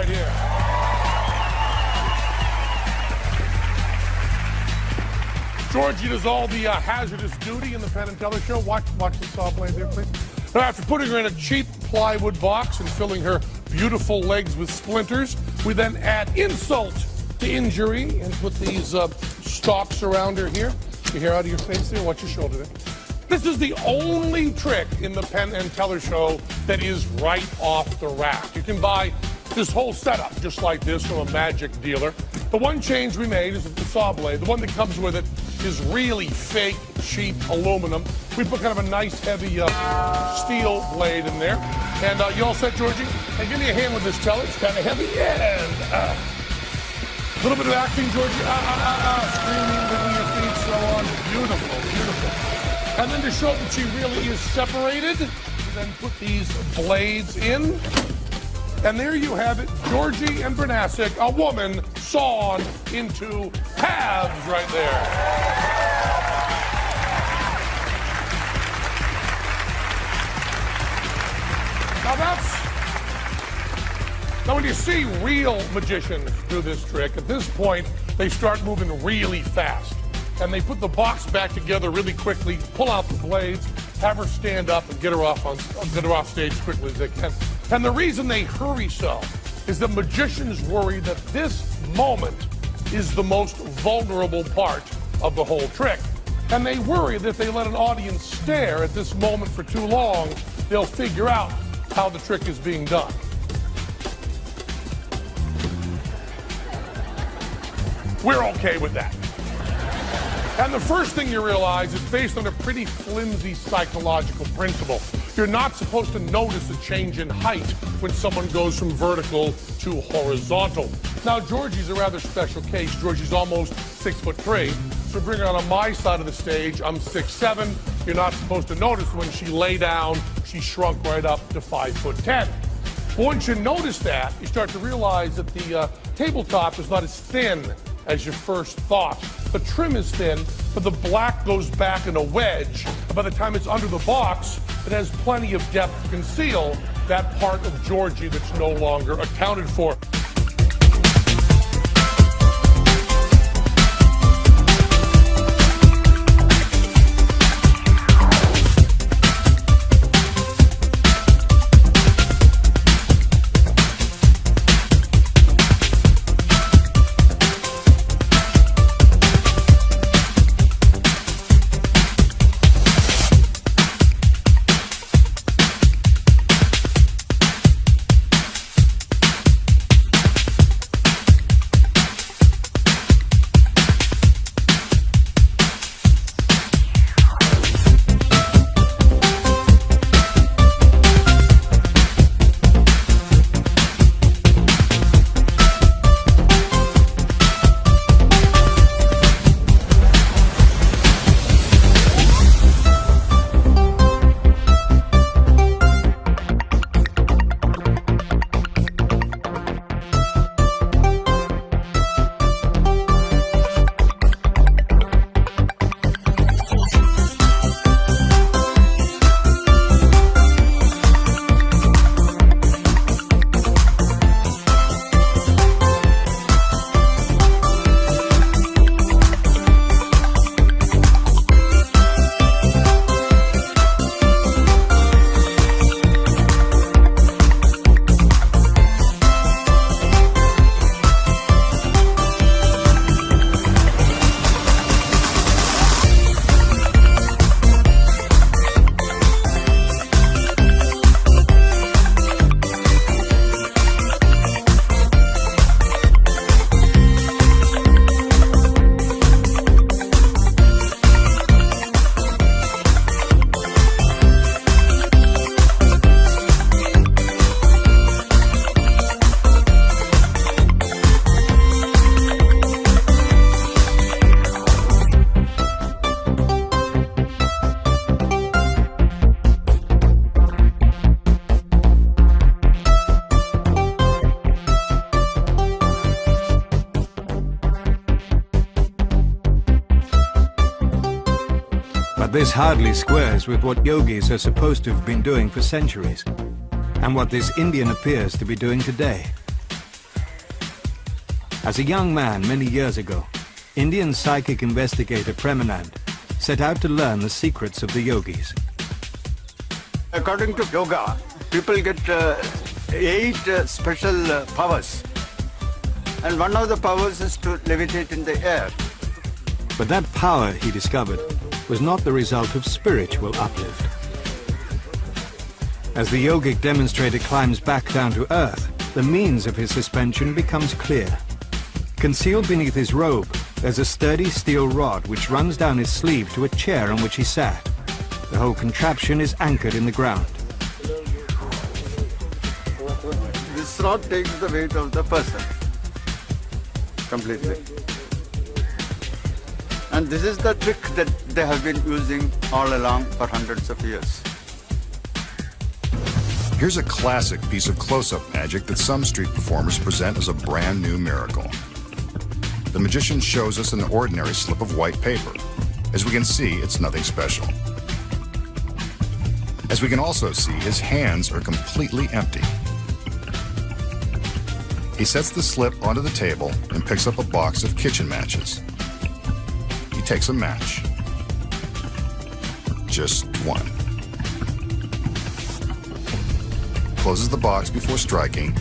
right here. Georgie does all the hazardous duty in the Penn and Teller show. Watch the saw blade there, please. Now, after putting her in a cheap plywood box and filling her beautiful legs with splinters, we then add insult to injury and put these stalks around her here. Your hair out of your face there. Watch your shoulder there. This is the only trick in the Penn and Teller show that is right off the rack. You can buy this whole setup just like this from a magic dealer. The one change we made is the saw blade. The one that comes with it is really fake, cheap aluminum. We put kind of a nice, heavy steel blade in there. And you all set, Georgie? Hey, give me a hand with this teller. It's kind of heavy. And a little bit of acting, Georgie. Screaming, moving your feet, so on. Beautiful, beautiful. And then to show that she really is separated, we then put these blades in. And there you have it, Georgie and Bernasek, a woman sawn into halves right there. Now when you see real magicians do this trick, at this point, they start moving really fast. And they put the box back together really quickly, pull out the blades, have her stand up and get her off stage as quickly as they can. And the reason they hurry so is that magicians worry that this moment is the most vulnerable part of the whole trick. And they worry that if they let an audience stare at this moment for too long, they'll figure out how the trick is being done. We're okay with that. And the first thing you realize is based on a pretty flimsy psychological principle. You're not supposed to notice a change in height when someone goes from vertical to horizontal. Now, Georgie's a rather special case. Georgie's almost 6'3", so bring her on my side of the stage. I'm 6'7". You're not supposed to notice when she lay down, she shrunk right up to 5'10". But once you notice that, you start to realize that the tabletop is not as thin as you first thought. The trim is thin, but the black goes back in a wedge. And by the time it's under the box, it has plenty of depth to conceal that part of Georgie that's no longer accounted for. But this hardly squares with what yogis are supposed to have been doing for centuries, and what this Indian appears to be doing today. As a young man many years ago, Indian psychic investigator Premanand set out to learn the secrets of the yogis. According to yoga, people get 8 special powers. And one of the powers is to levitate in the air. But that power, he discovered, was not the result of spiritual uplift. As the yogic demonstrator climbs back down to earth, the means of his suspension becomes clear. Concealed beneath his robe, there's a sturdy steel rod which runs down his sleeve to a chair on which he sat. The whole contraption is anchored in the ground. This rod takes the weight of the person completely. And this is the trick that they have been using all along for hundreds of years. Here's a classic piece of close-up magic that some street performers present as a brand new miracle. The magician shows us an ordinary slip of white paper. As we can see, it's nothing special. As we can also see, his hands are completely empty. He sets the slip onto the table and picks up a box of kitchen matches. He takes a match. Just one. Closes the box before striking,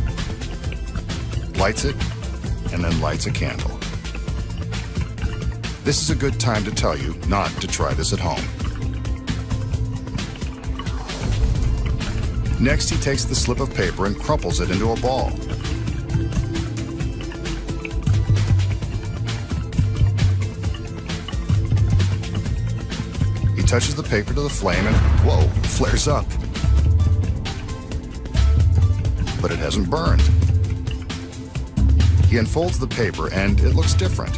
lights it, and then lights a candle. This is a good time to tell you not to try this at home. Next, he takes the slip of paper and crumples it into a ball. He touches the paper to the flame and, whoa, flares up. But it hasn't burned. He unfolds the paper and it looks different.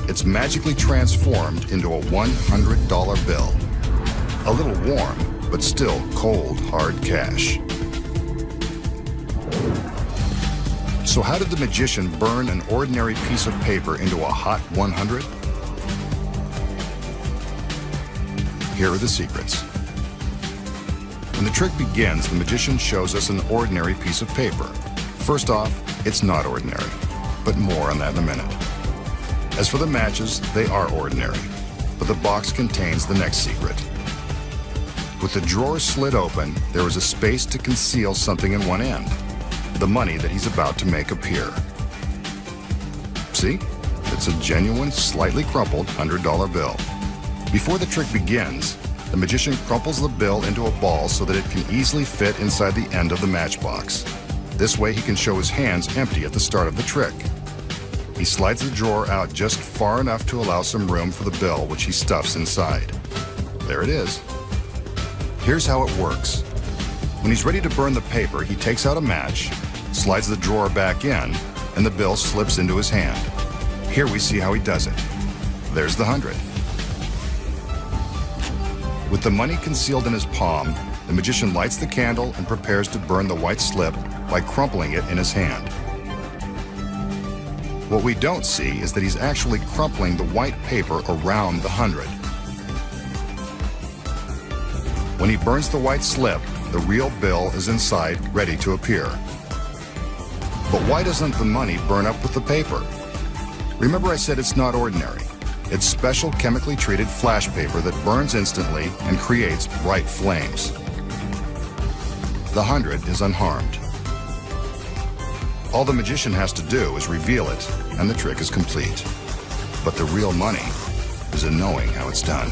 It's magically transformed into a $100 bill. A little warm, but still cold, hard cash. So how did the magician burn an ordinary piece of paper into a hot 100? Here are the secrets. When the trick begins, the magician shows us an ordinary piece of paper. First off, it's not ordinary, but more on that in a minute. As for the matches, they are ordinary, but the box contains the next secret. With the drawer slit open, there is a space to conceal something in one end, the money that he's about to make appear. See? It's a genuine, slightly crumpled $100 bill. Before the trick begins, the magician crumples the bill into a ball so that it can easily fit inside the end of the matchbox. This way he can show his hands empty at the start of the trick. He slides the drawer out just far enough to allow some room for the bill, which he stuffs inside. There it is. Here's how it works. When he's ready to burn the paper, he takes out a match, slides the drawer back in, and the bill slips into his hand. Here we see how he does it. There's the 100. With the money concealed in his palm, the magician lights the candle and prepares to burn the white slip by crumpling it in his hand. What we don't see is that he's actually crumpling the white paper around the 100. When he burns the white slip, the real bill is inside, ready to appear. But why doesn't the money burn up with the paper? Remember I said it's not ordinary. It's special chemically treated flash paper that burns instantly and creates bright flames. The 100 is unharmed. All the magician has to do is reveal it, and the trick is complete. But the real money is in knowing how it's done.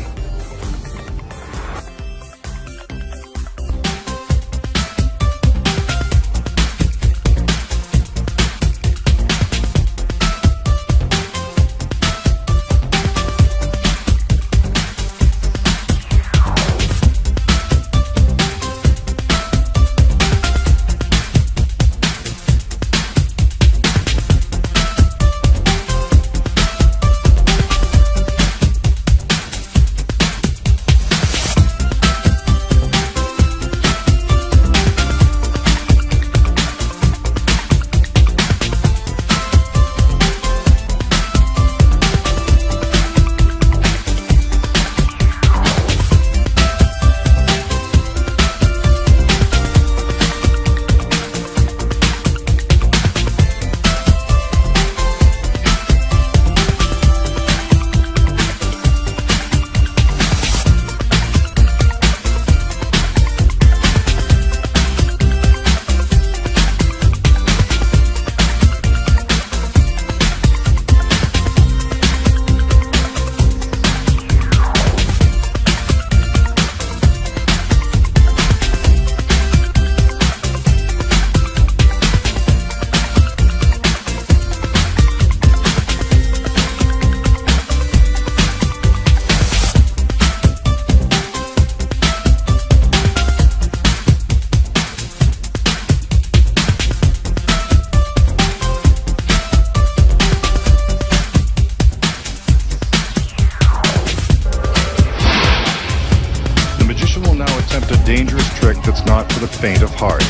faint of heart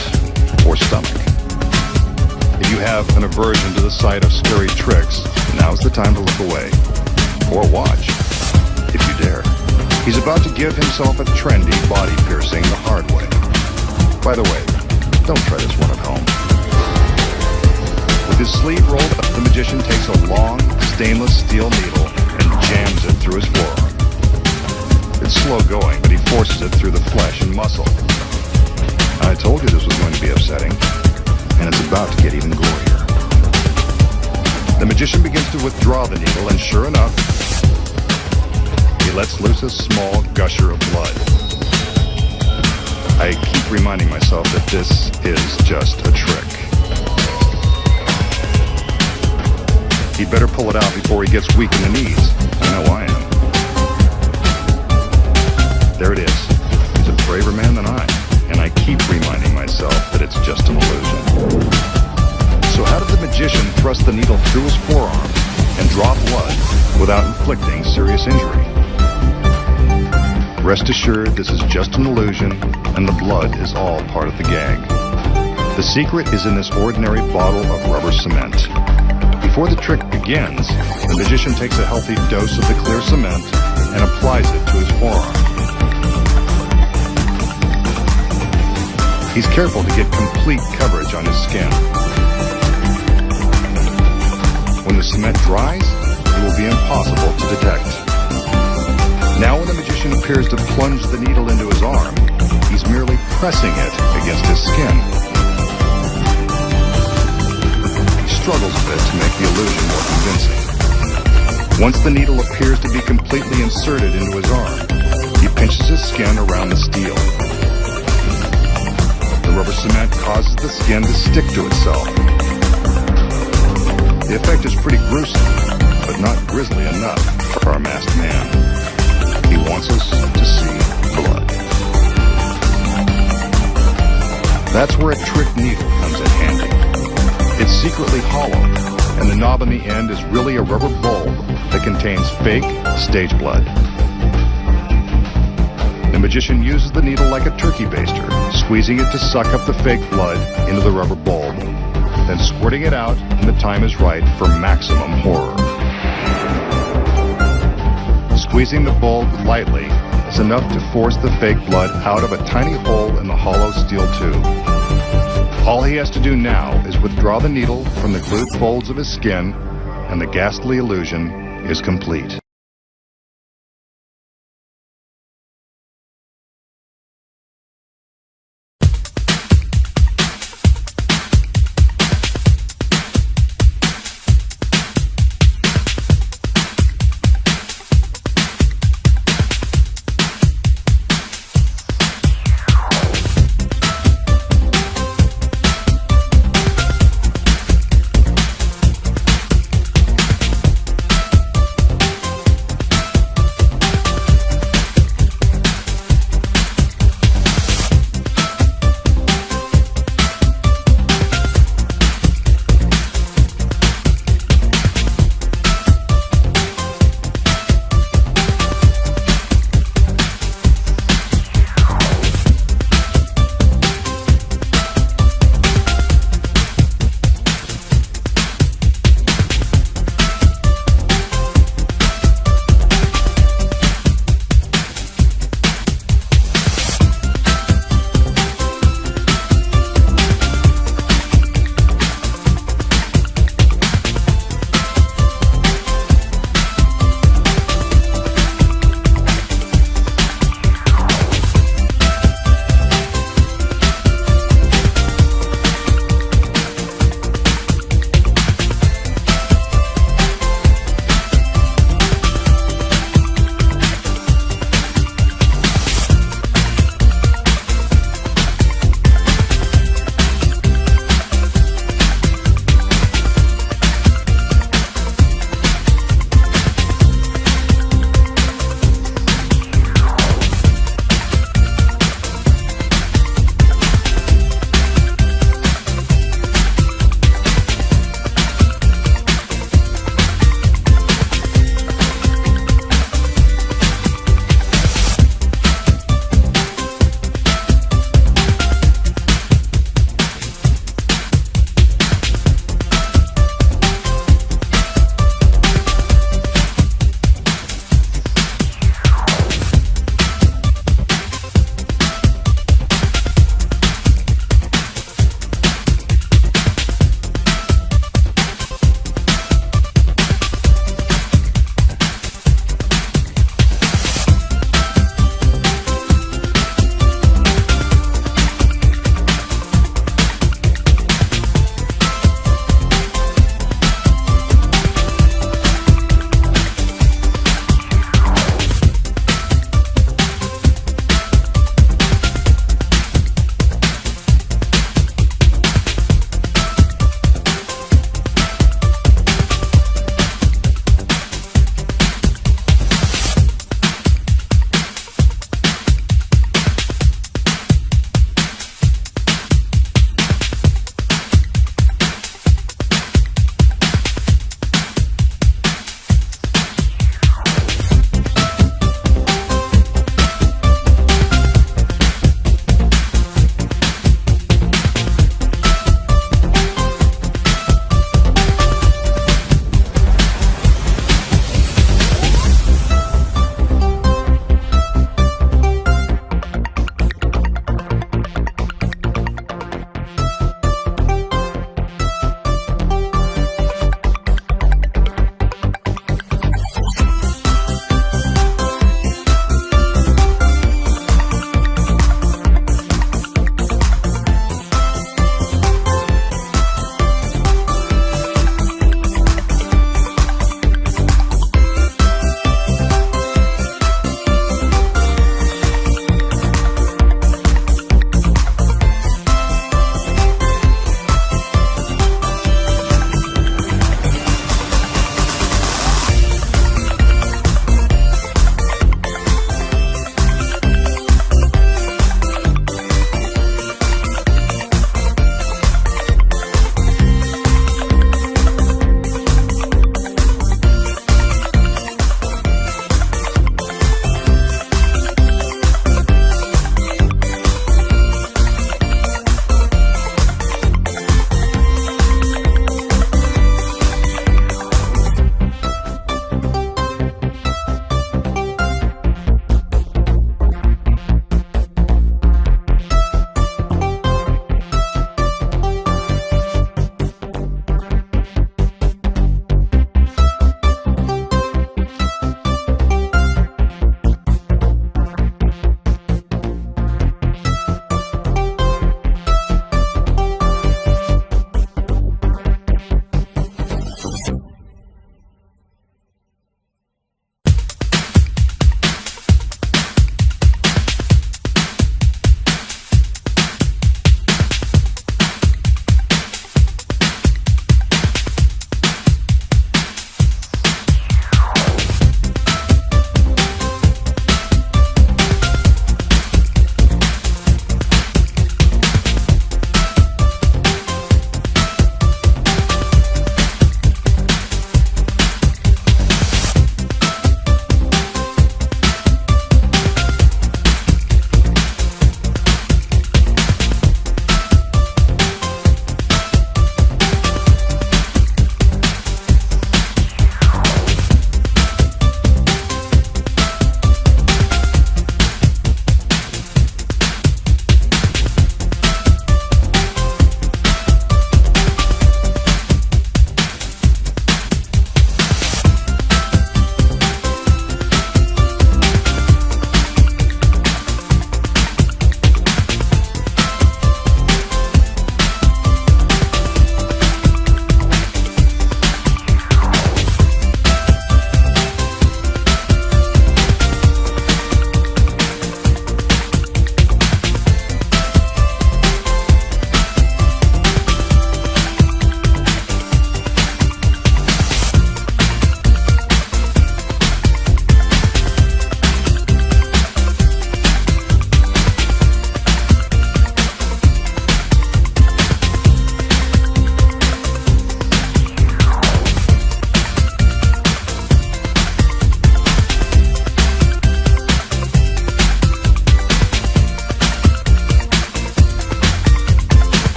or stomach. If you have an aversion to the sight of scary tricks, now's the time to look away. Or watch, if you dare. He's about to give himself a trendy body piercing the hard way. By the way, don't try this one at home. With his sleeve rolled up, the magician takes a long, stainless steel needle and jams it through his forearm. It's slow going, but he forces it through the flesh and muscle. I told you this was going to be upsetting, and it's about to get even gorier. The magician begins to withdraw the needle, and sure enough, he lets loose a small gusher of blood. I keep reminding myself that this is just a trick. He'd better pull it out before he gets weak in the knees. I know I am. There it is. He's a braver man than I, and I keep reminding myself that it's just an illusion. So how did the magician thrust the needle through his forearm and draw blood without inflicting serious injury? Rest assured, this is just an illusion, and the blood is all part of the gag. The secret is in this ordinary bottle of rubber cement. Before the trick begins, the magician takes a healthy dose of the clear cement and applies it to his forearm. He's careful to get complete coverage on his skin. When the cement dries, it will be impossible to detect. Now when the magician appears to plunge the needle into his arm, he's merely pressing it against his skin. He struggles a bit to make the illusion more convincing. Once the needle appears to be completely inserted into his arm, he pinches his skin around the steel. The rubber cement causes the skin to stick to itself. The effect is pretty gruesome, but not grisly enough for our masked man. He wants us to see blood. That's where a trick needle comes in handy. It's secretly hollow, and the knob on the end is really a rubber bulb that contains fake stage blood. The magician uses the needle like a turkey baster, squeezing it to suck up the fake blood into the rubber bulb, then squirting it out when the time is right for maximum horror. Squeezing the bulb lightly is enough to force the fake blood out of a tiny hole in the hollow steel tube. All he has to do now is withdraw the needle from the glued folds of his skin, and the ghastly illusion is complete.